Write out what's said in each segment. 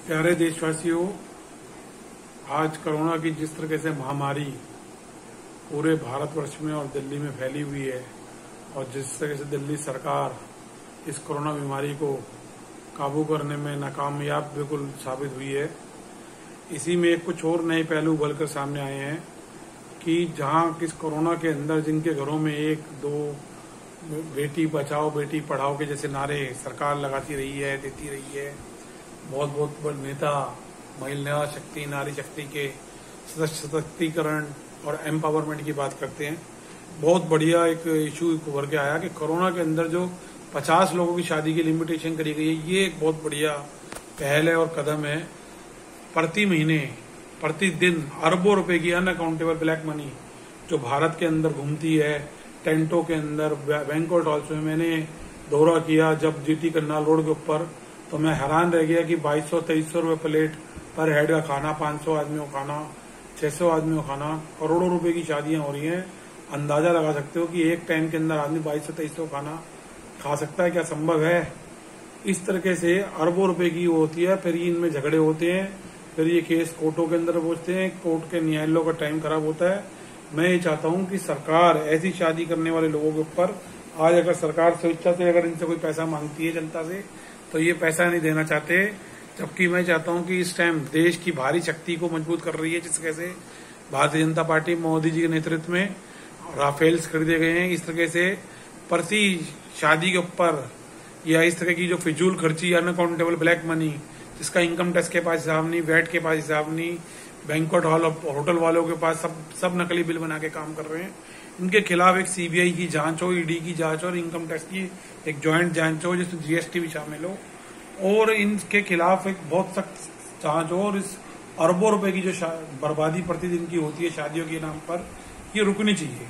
प्यारे देशवासियों, आज कोरोना की जिस तरह से महामारी पूरे भारतवर्ष में और दिल्ली में फैली हुई है और जिस तरह से दिल्ली सरकार इस कोरोना बीमारी को काबू करने में नाकामयाब बिल्कुल साबित हुई है, इसी में कुछ और नए पहलू उभरकर सामने आए हैं कि जहां किस कोरोना के अंदर जिनके घरों में एक दो बेटी बचाओ बेटी पढ़ाओ के जैसे नारे सरकार लगाती रही है, देती रही है, बहुत बहुत बड़े नेता महिला शक्ति नारी शक्ति के सशक्तिकरण और एम्पावरमेंट की बात करते हैं। बहुत बढ़िया एक इशू उभर के आया कि कोरोना के अंदर जो 50 लोगों की शादी की लिमिटेशन करी गई है, ये एक बहुत बढ़िया पहल है और कदम है। प्रति महीने प्रतिदिन अरबों रुपए की अनअकाउंटेबल ब्लैक मनी जो भारत के अंदर घूमती है, टेंटों के अंदर, बैंक्वेट हॉल्स में मैंने दौरा किया जब जीटी करनाल रोड के ऊपर, तो मैं हैरान रह गया कि 2200-2300 रुपए प्लेट पर हेड का खाना, 500 आदमियों का खाना, 600 आदमियों का खाना, करोड़ों रुपए की शादियां हो रही हैं। अंदाजा लगा सकते हो कि एक टाइम के अंदर आदमी 2200-2300 खाना खा सकता है, क्या संभव है? इस तरीके से अरबों रुपए की होती है। फिर इनमें झगड़े होते हैं, फिर ये केस कोर्टों के अंदर पहुंचते हैं, कोर्ट के न्यायालयों का टाइम खराब होता है। मैं ये चाहता हूं कि सरकार ऐसी शादी करने वाले लोगों के ऊपर, आज अगर सरकार स्वेच्छा से अगर इनसे कोई पैसा मांगती है जनता से, तो ये पैसा नहीं देना चाहते। जबकि मैं चाहता हूं कि इस टाइम देश की भारी शक्ति को मजबूत कर रही है, जिस तरह से भारतीय जनता पार्टी मोदी जी के नेतृत्व में राफेल्स खरीदे गए हैं। इस तरह से प्रति शादी के ऊपर या इस तरह की जो फिजूल खर्ची, अनअकाउंटेबल ब्लैक मनी, जिसका इनकम टैक्स के पास हिसाब नहीं, वैट के पास हिसाब नहीं, बैंक्वेट हॉल और होटल वालों के पास सब नकली बिल बना के काम कर रहे हैं। इनके खिलाफ एक सीबीआई की जांच हो, ईडी की जांच और इनकम टैक्स की एक ज्वाइंट जांच हो जिसमें जीएसटी भी शामिल हो, और इनके खिलाफ एक बहुत सख्त जांच हो, और इस अरबों रुपए की जो बर्बादी प्रतिदिन की होती है शादियों के नाम पर, ये रुकनी चाहिए।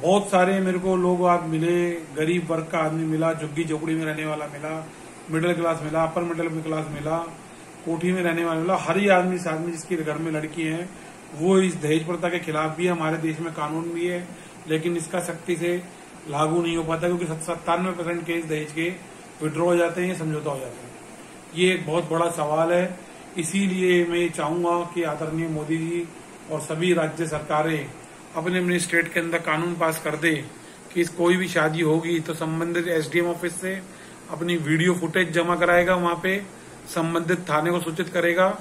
बहुत सारे मेरे को लोग आज मिले, गरीब वर्ग का आदमी मिला, झुग्गी झोपड़ी में रहने वाला मिला, मिडिल क्लास मिला, अपर मिडिल क्लास मिला, कोठी में रहने वाला मिला, हर ही आदमी से आदमी जिसके घर में लड़की है वो इस दहेज प्रथा के खिलाफ भी है। हमारे देश में कानून भी है, लेकिन इसका सख्ती से लागू नहीं हो पाता, क्योंकि 97% केस दहेज के विड्रॉ हो जाते हैं, समझौता हो जाते हैं। ये एक बहुत बड़ा सवाल है। इसीलिए मैं ये चाहूंगा कि आदरणीय मोदी जी और सभी राज्य सरकारें अपने अपने स्टेट के अंदर कानून पास कर दे कि कोई भी शादी होगी तो संबंधित एसडीएम ऑफिस से अपनी वीडियो फुटेज जमा कराएगा, वहां पे संबंधित थाने को सूचित करेगा,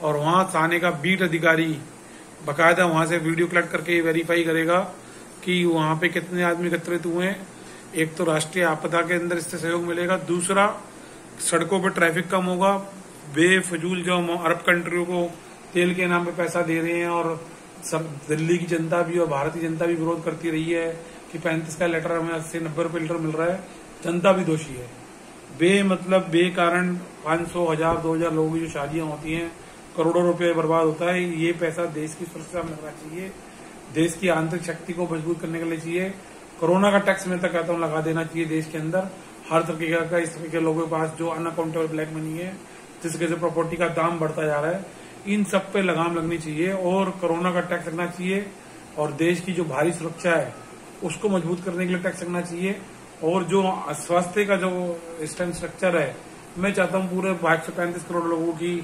और वहां थाने का बीट अधिकारी बकायदा वहां से वीडियो कलेक्ट करके वेरीफाई करेगा कि वहां पे कितने आदमी एकत्रित हुए हैं। एक तो राष्ट्रीय आपदा के अंदर इससे सहयोग मिलेगा, दूसरा सड़कों पर ट्रैफिक कम होगा। बेफजूल जो अरब कंट्रियों को तेल के नाम पे पैसा दे रहे हैं, और सब दिल्ली की जनता भी और भारत की जनता भी विरोध करती रही है कि 35 का लीटर हमें 80-90 रुपए लीटर मिल रहा है, जनता भी दोषी है। बेकारण 500, 1000, 2000 लोगों की जो शादियां होती हैं, करोड़ों रुपए बर्बाद होता है। ये पैसा देश की सुरक्षा में लगना चाहिए, देश की आंतरिक शक्ति को मजबूत करने के लिए चाहिए। कोरोना का टैक्स मैं तक कहता हूँ लगा देना चाहिए देश के अंदर, हर तरीके का। इस तरह के लोगों के पास जो अनअकाउंटेबल ब्लैक मनी है, जिस तरह से प्रॉपर्टी का दाम बढ़ता जा रहा है, इन सब पे लगाम लगनी चाहिए और कोरोना का टैक्स लगना चाहिए। और देश की जो भारी सुरक्षा है उसको मजबूत करने के लिए टैक्स लगना चाहिए। और जो स्वास्थ्य का जो इस टाइम स्ट्रक्चर है, मैं चाहता हूँ पूरे 135 करोड़ लोगों की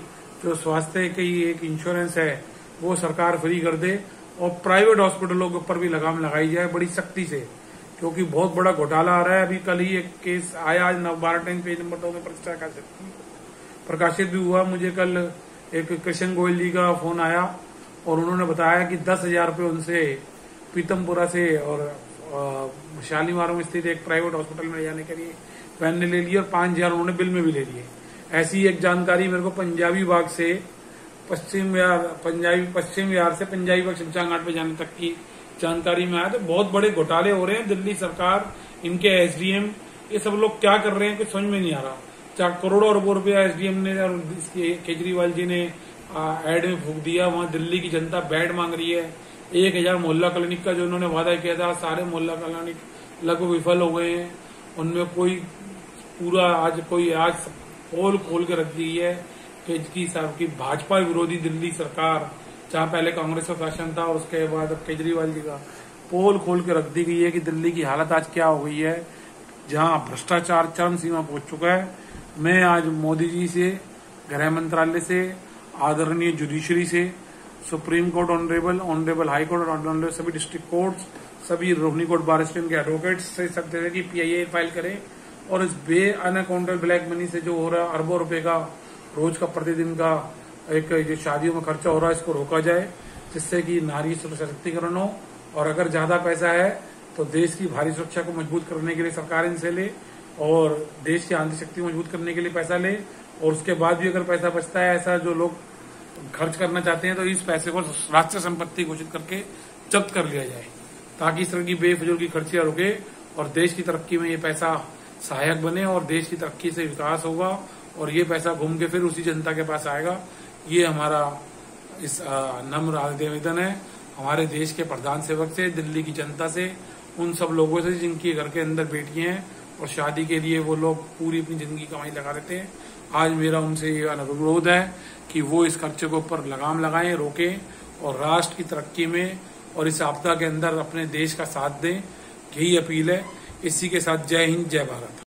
जो स्वास्थ्य की एक इंश्योरेंस है वो सरकार फ्री कर दे, और प्राइवेट हॉस्पिटलों के ऊपर भी लगाम लगाई जाए बड़ी सख्ती से, क्योंकि बहुत बड़ा घोटाला आ रहा है। अभी कल ही एक केस आया, आज 12 टाइम पेज नंबर 2 में प्रकाशित भी हुआ। मुझे कल एक कृष्ण गोयल जी का फोन आया और उन्होंने बताया कि 10,000 रुपये उनसे पीतमपुरा से और शालीमार में स्थित एक प्राइवेट हॉस्पिटल में जाने के लिए वैन ने ले लिया, और 5,000 उन्होंने बिल में भी ले लिए। ऐसी एक जानकारी मेरे को पंजाबी बाग से पश्चिम विहार से पंजाबी बाग शमशान घाट पे जाने तक की जानकारी में आया। तो बहुत बड़े घोटाले हो रहे हैं। दिल्ली सरकार, इनके एसडीएम, ये सब लोग क्या कर रहे हैं कुछ समझ में नहीं आ रहा। करोड़ों अरबों रुपया एसडीएम ने और केजरीवाल जी ने एड में फूंक दिया। वहां दिल्ली की जनता बेड मांग रही है। 1000 मोहल्ला क्लिनिक का जो उन्होंने वादा किया था, सारे मोहल्ला क्लिनिक लगभग विफल हो गए हैं। उनमें कोई आज पोल खोल के रख दी है केजरी साहब की भाजपा विरोधी दिल्ली सरकार, जहां पहले कांग्रेस का शासन था और उसके बाद अब केजरीवाल जी का, पोल खोल के रख दी गई है कि दिल्ली की हालत आज क्या हो गई है, जहां भ्रष्टाचार चरम सीमा पहुंच चुका है। मैं आज मोदी जी से गृह मंत्रालय से, आदरणीय जुडिशरी से, supreme court honourable high court और ऑनरेबल सभी डिस्ट्रिक्ट कोर्ट्स, सभी रोहिणी कोर्ट बार स्टैंड के एडवोकेट्स से सब तरह की PIA फाइल करें और इस अनअकाउंटेबल ब्लैक मनी से जो हो रहा है अरबों रुपए का रोज का प्रतिदिन का एक जो शादियों में खर्चा हो रहा है इसको रोका जाए, जिससे कि नारी सशक्तिकरण हो। और अगर ज्यादा पैसा है तो देश की भारी सुरक्षा को मजबूत करने के लिए सरकार इनसे ले और देश की आंतरिक शक्ति मजबूत करने के लिए पैसा ले, और उसके बाद भी अगर पैसा बचता है ऐसा जो लोग खर्च करना चाहते हैं तो इस पैसे को राष्ट्रीय संपत्ति घोषित करके जब्त कर लिया जाए, ताकि इस तरह की बेफिजूल की खर्चियां रुके और देश की तरक्की में ये पैसा सहायक बने और देश की तरक्की से विकास होगा और ये पैसा घूम के फिर उसी जनता के पास आएगा। ये हमारा इस नम्र निवेदन है हमारे देश के प्रधान सेवक से, दिल्ली की जनता से, उन सब लोगों से जिनके घर के अंदर बेटियां हैं और शादी के लिए वो लोग पूरी अपनी जिंदगी कमाई लगा देते हैं। आज मेरा उनसे ये अनुरोध है कि वो इस खर्चे के ऊपर लगाम लगाएं, रोकें और राष्ट्र की तरक्की में और इस आपदा के अंदर अपने देश का साथ दें। यही अपील है। इसी के साथ जय हिंद, जय भारत।